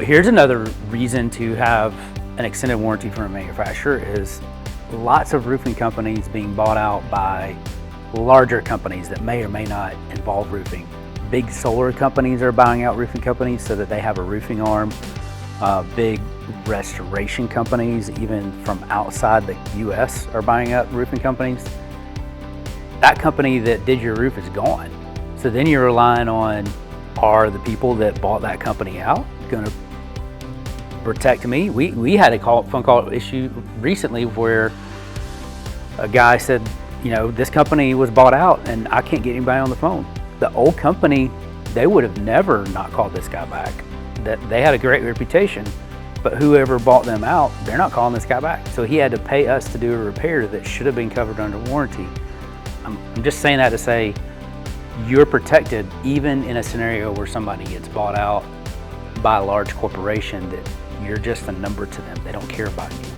here's another reason to have an extended warranty from a manufacturer is lots of roofing companies being bought out by larger companies that may or may not involve roofing. Big solar companies are buying out roofing companies so that they have a roofing arm. Big restoration companies, even from outside the US, are buying up roofing companies. That company that did your roof is gone. So then you're relying on, are the people that bought that company out going to protect me? We had a phone call issue recently where a guy said, you know, this company was bought out and I can't get anybody on the phone. The old company, they would have never not called this guy back. That they had a great reputation, but whoever bought them out, they're not calling this guy back. So he had to pay us to do a repair that should have been covered under warranty. I'm just saying that to say you're protected even in a scenario where somebody gets bought out by a large corporation, that you're just a number to them. They don't care about you.